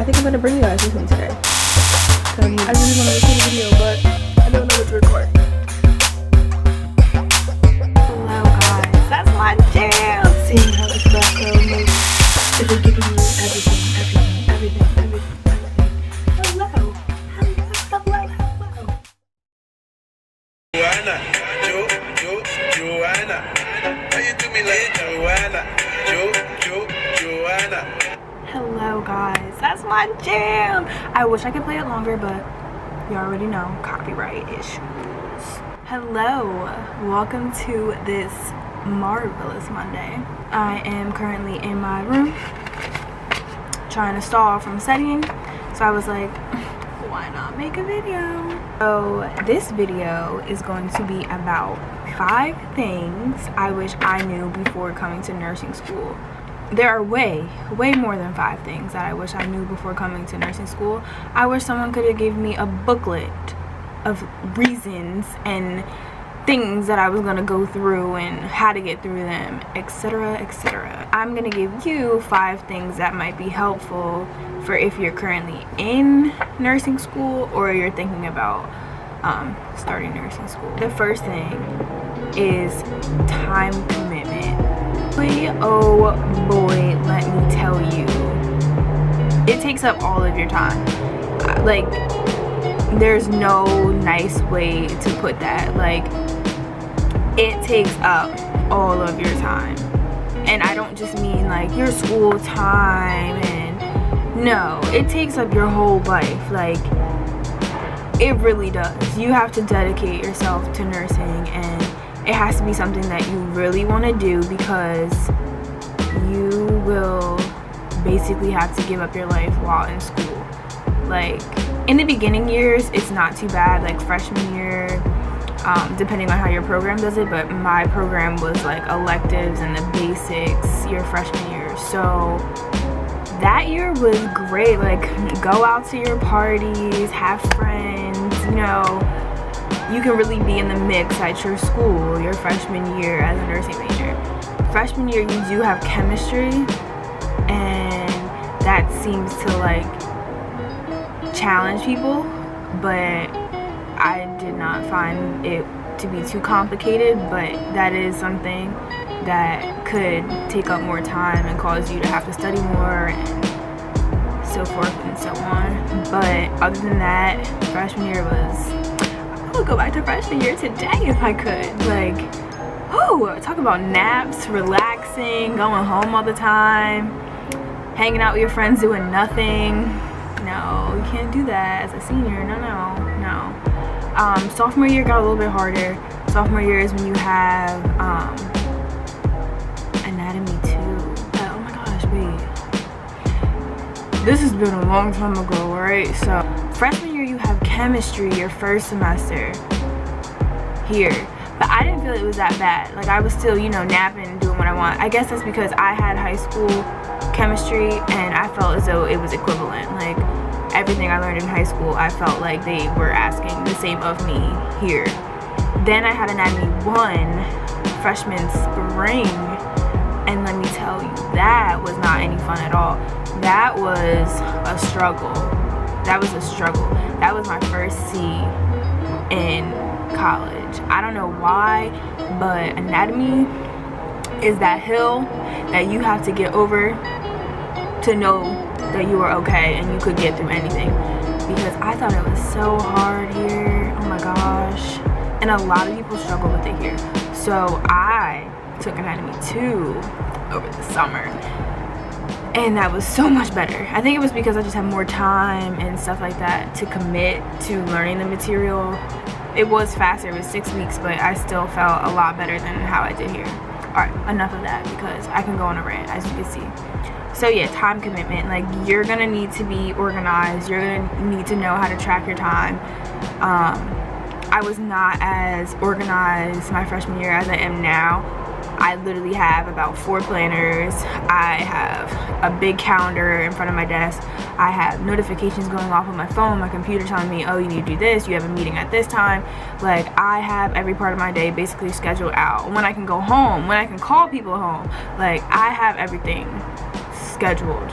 I think I'm gonna bring you guys with me today. I really want to record a video, but I don't know what to record. Hello guys, that's my jam! Seeing how this background makes it is giving you everything. Hello. Joanna, how you do me like Joanna? Joanna. Hello guys, that's my jam! I wish I could play it longer, but you already know, copyright issues. Hello, welcome to this marvelous Monday. I am currently in my room trying to stall from studying, so I was like, why not make a video? So this video is going to be about 5 things I wish I knew before coming to nursing school. There are way more than 5 things that I wish I knew before coming to nursing school. I wish someone could have given me a booklet of reasons and things that I was going to go through and how to get through them, etc, etc. I'm going to give you 5 things that might be helpful for if you're currently in nursing school or you're thinking about starting nursing school. The first thing is time commitment. Oh boy, let me tell you, it takes up all of your time. Like, there's no nice way to put that. Like, it takes up all of your time, and I don't just mean like your school time, and no, it takes up your whole life. Like, it really does. You have to dedicate yourself to nursing, and it has to be something that you really want to do, because you will basically have to give up your life while in school. Like, in the beginning years, it's not too bad, like freshman year, depending on how your program does it, but my program was like electives and the basics your freshman year. So that year was great. Like, go out to your parties, have friends, you know. You can really be in the mix at your school your freshman year as a nursing major. Freshman year, you do have chemistry, and that seems to like challenge people, but I did not find it to be too complicated. But that is something that could take up more time and cause you to have to study more and so forth and so on. But other than that, freshman year was, I would go back to freshman year today if I could. Like, oh, talk about naps, relaxing, going home all the time, hanging out with your friends doing nothing. No, you can't do that as a senior. No. Sophomore year got a little bit harder. Sophomore year is when you have anatomy 2. Oh my gosh, wait. This has been a long time ago, right? So freshman year you have chemistry your first semester here. But I didn't feel it was that bad. Like, I was still, you know, napping and doing what I want. I guess that's because I had high school chemistry and I felt as though it was equivalent. Like, everything I learned in high school, I felt like they were asking the same of me here. Then I had anatomy 1 freshman spring, and let me tell you, that was not any fun at all. That was a struggle. That was my first C in college. I don't know why, but anatomy is that hill that you have to get over to know that you are okay and you could get through anything. Because I thought it was so hard here. Oh my gosh. And a lot of people struggle with it here. So I took anatomy 2 over the summer, and that was so much better. I think it was because I just had more time and stuff like that to commit to learning the material. It was faster, it was 6 weeks, but I still felt a lot better than how I did here. Alright, enough of that, because I can go on a rant, as you can see. So yeah, time commitment. Like, you're gonna need to be organized. You're gonna need to know how to track your time. I was not as organized my freshman year as I am now. I literally have about 4 planners. I have a big calendar in front of my desk. I have notifications going off on my phone, my computer telling me, oh, you need to do this, you have a meeting at this time. Like, I have every part of my day basically scheduled out. When I can go home, when I can call people home. Like, I have everything scheduled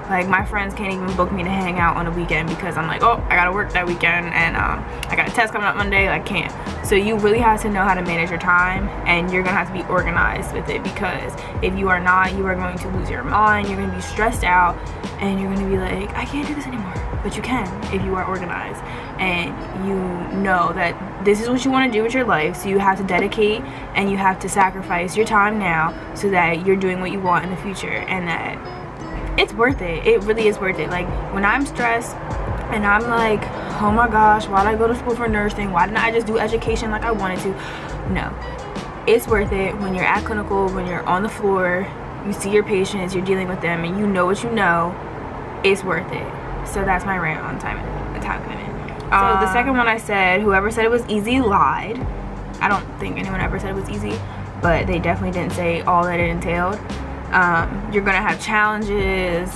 Like, my friends can't even book me to hang out on a weekend because I'm like, oh, I gotta work that weekend, and I got a test coming up Monday. I can't. So you really have to know how to manage your time, and you're gonna have to be organized with it, because if you are not, you are going to lose your mind. You're gonna be stressed out, and you're gonna be like, I can't do this anymore. But you can if you are organized, and you know that this is what you want to do with your life. So you have to dedicate, and you have to sacrifice your time now so that you're doing what you want in the future, and that it's worth it. It really is worth it. Like, when I'm stressed and I'm like, oh my gosh, why did I go to school for nursing? Why didn't I just do education like I wanted to? No, it's worth it when you're at clinical, when you're on the floor, you see your patients, you're dealing with them, and you know what you know. It's worth it. So that's my rant on time commitment. So the second one, I said whoever said it was easy lied. I don't think anyone ever said it was easy, but they definitely didn't say all that it entailed. You're gonna have challenges,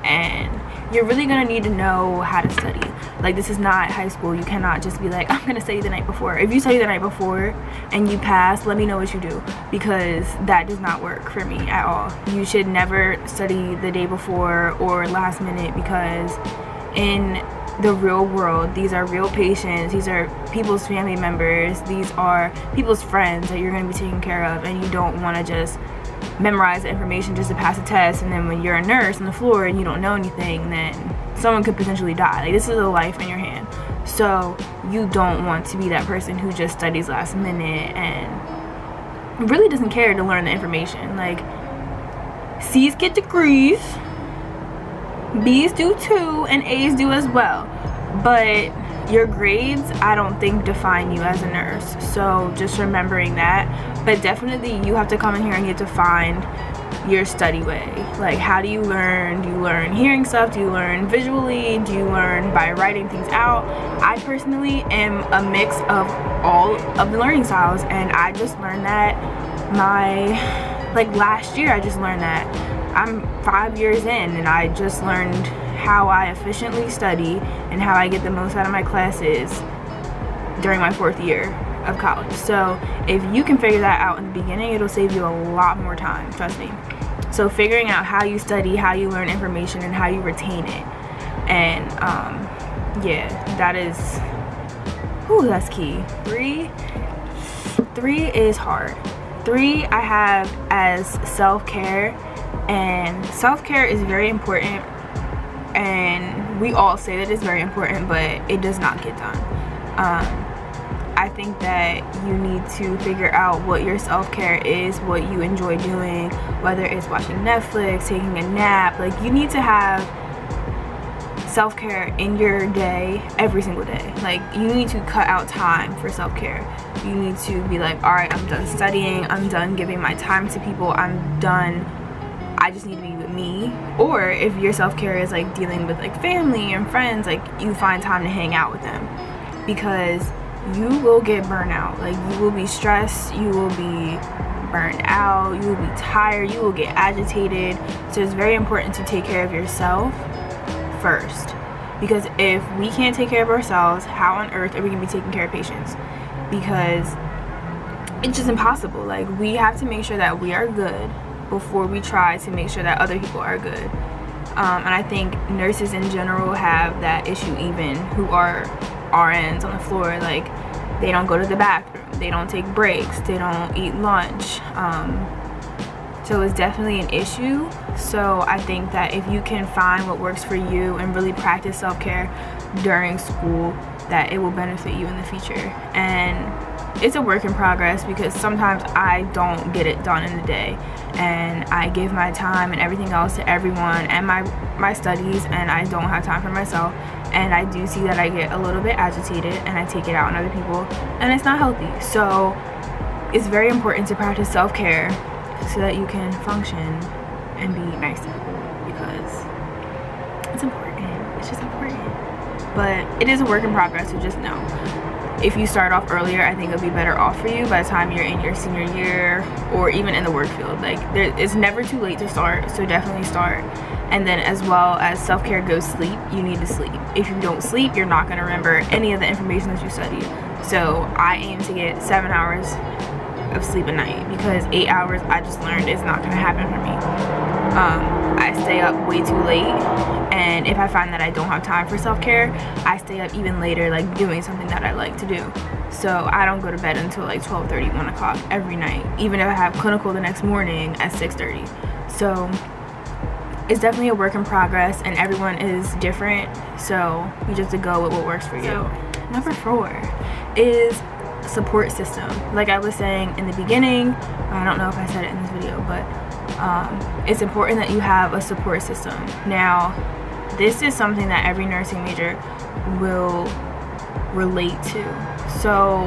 and you're really gonna need to know how to study. Like, this is not high school. You cannot just be like, I'm gonna study the night before. If you study the night before and you pass, let me know what you do, because that does not work for me at all. You should never study the day before or last minute, because in the real world, these are real patients, these are people's family members, these are people's friends that you're going to be taking care of, and you don't want to just memorize the information just to pass a test, and then when you're a nurse on the floor and you don't know anything, then someone could potentially die. Like, this is a life in your hand. So you don't want to be that person who just studies last minute and really doesn't care to learn the information. Like, C's get degrees, B's do too, and A's do as well, but your grades, I don't think, define you as a nurse. So just remembering that. But definitely you have to come in here and you have to find your study way. Like, how do you learn? Do you learn hearing stuff? Do you learn visually? Do you learn by writing things out? I personally am a mix of all of the learning styles, and I just learned that last year. I just learned that. I'm 5 years in, and I just learned how I efficiently study and how I get the most out of my classes during my 4th year of college. So if you can figure that out in the beginning, it'll save you a lot more time, trust me. So figuring out how you study, how you learn information, and how you retain it. And yeah, that is, that's key. Three is hard. 3 I have as self-care. And self-care is very important, and we all say that it's very important, but it does not get done. I think that you need to figure out what your self-care is, what you enjoy doing, whether it's watching Netflix, taking a nap. Like, you need to have self-care in your day every single day. Like, you need to cut out time for self-care. You need to be like, all right, I'm done studying, I'm done giving my time to people, I'm done, I just need to be with me. Or if your self-care is like dealing with like family and friends, like, you find time to hang out with them, because you will get burnt out. Like, you will be stressed, you will be burned out, you will be tired, you will get agitated. So it's very important to take care of yourself first, because if we can't take care of ourselves, how on earth are we going to be taking care of patients? Because it's just impossible. Like, we have to make sure that we are good before we try to make sure that other people are good. And I think nurses in general have that issue, even who are RNs on the floor. Like, they don't go to the bathroom, they don't take breaks, they don't eat lunch. So it's definitely an issue. So I think that if you can find what works for you and really practice self-care during school, that it will benefit you in the future. And it's a work in progress, because sometimes I don't get it done in a day, and I give my time and everything else to everyone and my studies, and I don't have time for myself. And I do see that I get a little bit agitated, and I take it out on other people, and it's not healthy. So it's very important to practice self-care so that you can function and be nice to people, because it's important. It's just important. But it is a work in progress, so just know. If you start off earlier, I think it'll be better off for you by the time you're in your senior year, or even in the work field. Like, it's never too late to start, so definitely start. And then, as well as self-care goes, sleep. You need to sleep. If you don't sleep, you're not going to remember any of the information that you studied. So I aim to get 7 hours of sleep a night, because 8 hours, I just learned, is not going to happen for me. I stay up way too late, and if I find that I don't have time for self-care, I stay up even later, like doing something that I like to do. So I don't go to bed until like 12:30, 1 o'clock every night, even if I have clinical the next morning at 6:30. So it's definitely a work in progress, and everyone is different, so you just have to go with what works for you. So number 4 is support system. Like I was saying in the beginning, I don't know if I said it in this video, but it's important that you have a support system. Now, this is something that every nursing major will relate to. So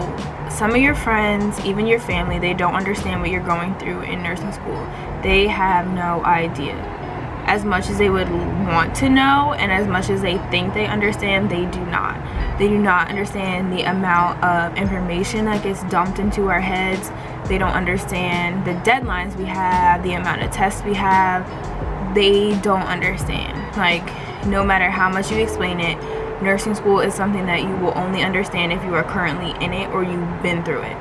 some of your friends, even your family, they don't understand what you're going through in nursing school. They have no idea. As much as they would want to know, and as much as they think they understand, they do not. They do not understand the amount of information that gets dumped into our heads. They don't understand the deadlines we have, the amount of tests we have. They don't understand. Like, no matter how much you explain it, nursing school is something that you will only understand if you are currently in it or you've been through it.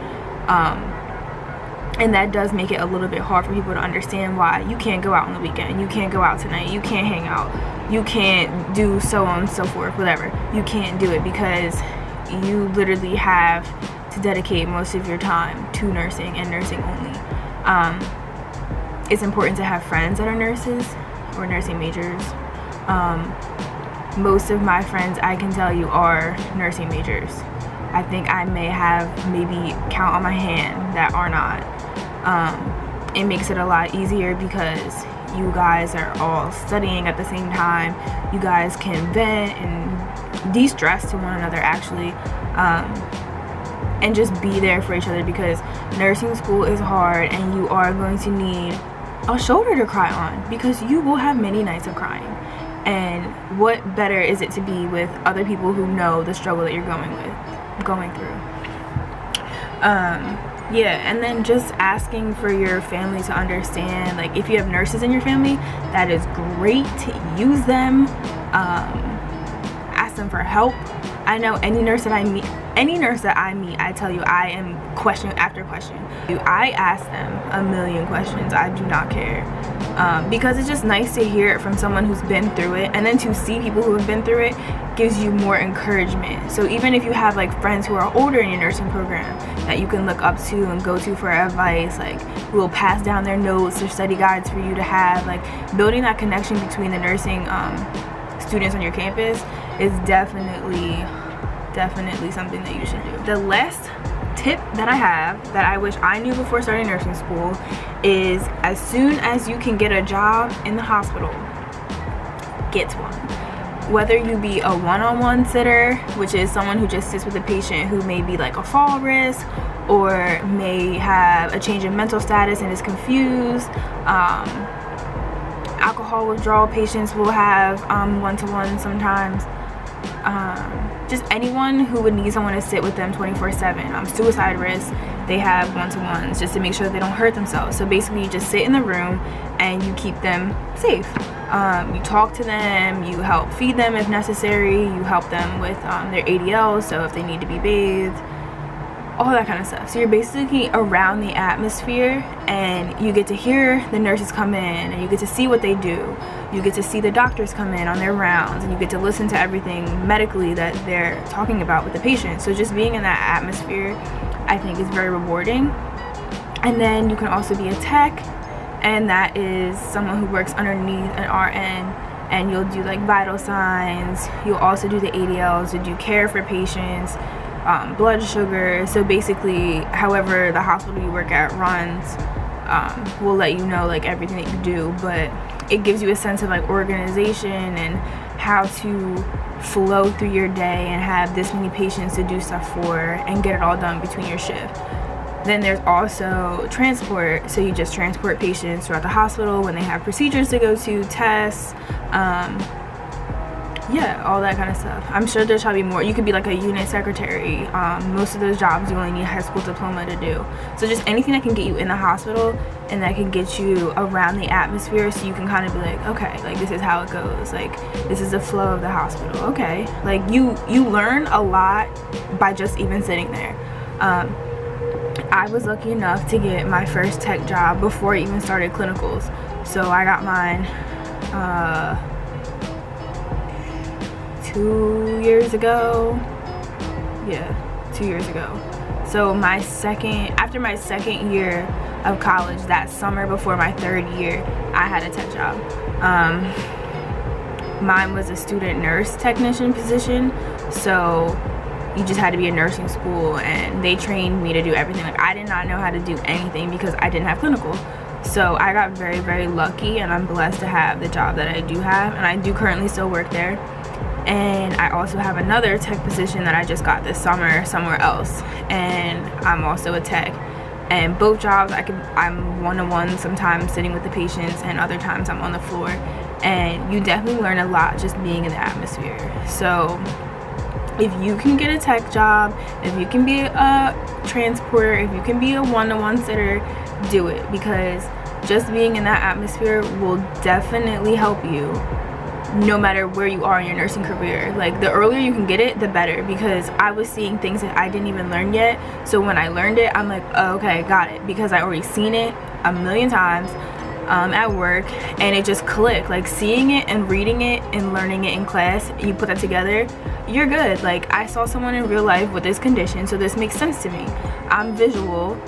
And that does make it a little bit hard for people to understand why you can't go out on the weekend, you can't go out tonight, you can't hang out, you can't do so on and so forth, whatever. You can't do it because you literally have to dedicate most of your time to nursing and nursing only. It's important to have friends that are nurses or nursing majors. Most of my friends, I can tell you, are nursing majors. I think I may have maybe count on my hand that are not. It makes it a lot easier because you guys are all studying at the same time. You guys can vent and de-stress to one another, actually, and just be there for each other, because nursing school is hard and you are going to need a shoulder to cry on, because you will have many nights of crying. And what better is it to be with other people who know the struggle that you're going through. Yeah, and then just asking for your family to understand. Like, if you have nurses in your family, that is great. Use them. Ask them for help. I know any nurse that I meet, I tell you, I am question after question. I ask them a million questions. I do not care, because it's just nice to hear it from someone who's been through it, and then to see people who have been through it gives you more encouragement. So even if you have like friends who are older in your nursing program that you can look up to and go to for advice, like, who will pass down their notes or study guides for you to have, like, building that connection between the nursing students on your campus is definitely something that you should do. The last tip that I have, that I wish I knew before starting nursing school, is as soon as you can get a job in the hospital, get one. Whether you be a one-on-one sitter, which is someone who just sits with a patient who may be like a fall risk or may have a change in mental status and is confused. Alcohol withdrawal patients will have one-to-one sometimes. Just anyone who would need someone to sit with them 24/7. Suicide risk, they have one-to-ones just to make sure that they don't hurt themselves. So basically you just sit in the room and you keep them safe. You talk to them, you help feed them if necessary, you help them with their ADLs, so if they need to be bathed, all that kind of stuff. So you're basically around the atmosphere, and you get to hear the nurses come in, and you get to see what they do. You get to see the doctors come in on their rounds, and you get to listen to everything medically that they're talking about with the patient. So just being in that atmosphere, I think, is very rewarding. And then you can also be a tech, and that is someone who works underneath an RN, and you'll do like vital signs. You'll also do the ADLs to do care for patients, blood sugar. So basically, however the hospital you work at runs, will let you know like everything that you do, but it gives you a sense of like organization and how to flow through your day and have this many patients to do stuff for and get it all done between your shift. Then there's also transport, so you just transport patients throughout the hospital when they have procedures to go to, tests, yeah, all that kind of stuff. I'm sure there's probably more. You could be like a unit secretary. Most of those jobs you only need a high school diploma to do. So just anything that can get you in the hospital and that can get you around the atmosphere, so you can kind of be like, okay, like this is how it goes. Like, this is the flow of the hospital. Okay, like you learn a lot by just even sitting there. I was lucky enough to get my first tech job before I even started clinicals. So I got mine 2 years ago. Yeah, 2 years ago. So after my second year of college, that summer before my third year, I had a tech job. Mine was a student nurse technician position, so you just had to be in nursing school, and they trained me to do everything. Like, I did not know how to do anything because I didn't have clinical. So I got very, very lucky, and I'm blessed to have the job that I do have, and I do currently still work there. And I also have another tech position that I just got this summer somewhere else, and I'm also a tech. And both jobs, I'm one-on-one, sometimes sitting with the patients, and other times I'm on the floor. And you definitely learn a lot just being in the atmosphere. So if you can get a tech job, if you can be a transporter, if you can be a one-on-one sitter, do it, because just being in that atmosphere will definitely help you no matter where you are in your nursing career. Like, the earlier you can get it, the better, because I was seeing things that I didn't even learn yet. So when I learned it, I'm like, oh, okay, got it, because I already seen it a million times at work, and it just clicked. Like, seeing it and reading it and learning it in class, you put that together, you're good. Like, I saw someone in real life with this condition, so this makes sense to me. I'm visual,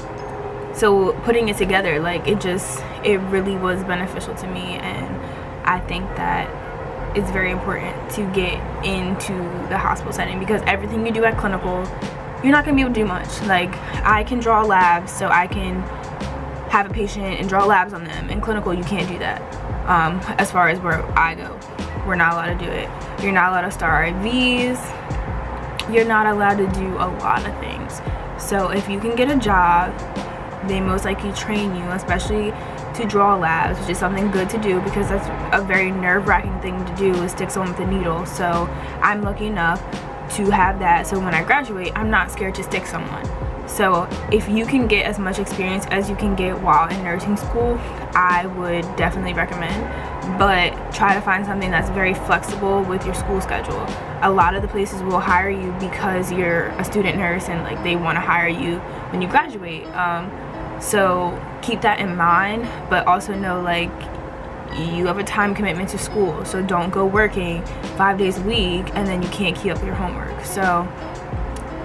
so putting it together, like, it really was beneficial to me. And I think that it's very important to get into the hospital setting, because everything you do at clinical, you're not going to be able to do much. Like, I can draw labs, so I can have a patient and draw labs on them. In clinical, you can't do that. As far as where I go, we're not allowed to do it. You're not allowed to start IVs. You're not allowed to do a lot of things. So if you can get a job, they most likely train you, especially to draw labs, which is something good to do, because that's a very nerve-wracking thing to do, is stick someone with a needle. So I'm lucky enough to have that, so when I graduate, I'm not scared to stick someone. So if you can get as much experience as you can get while in nursing school, I would definitely recommend, but try to find something that's very flexible with your school schedule. A lot of the places will hire you because you're a student nurse, and like, they want to hire you when you graduate. So keep that in mind, but also know, like, you have a time commitment to school, so don't go working 5 days a week and then you can't keep up your homework. So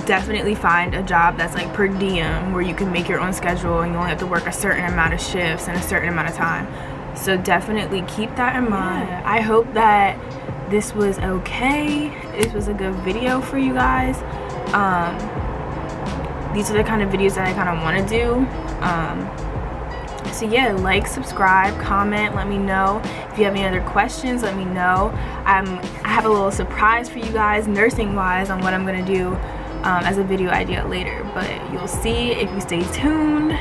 definitely find a job that's like per diem, where you can make your own schedule and you only have to work a certain amount of shifts in a certain amount of time. So definitely keep that in mind. I hope that this was okay. This was a good video for you guys. These are the kind of videos that I kind of want to do. So yeah, like, subscribe, comment, let me know. If you have any other questions, let me know. I have a little surprise for you guys, nursing wise, on what I'm gonna do as a video idea later, but you'll see if you stay tuned.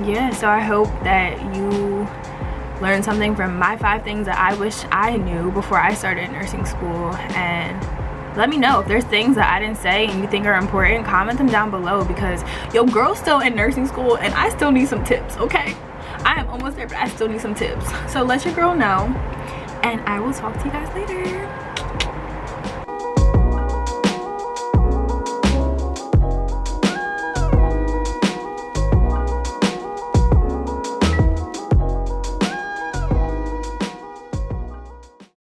Yeah, so I hope that you learned something from my 5 things that I wish I knew before I started nursing school. And let me know if there's things that I didn't say and you think are important. Comment them down below, because your girl's still in nursing school and I still need some tips, okay? I am almost there, but I still need some tips. So let your girl know, and I will talk to you guys later.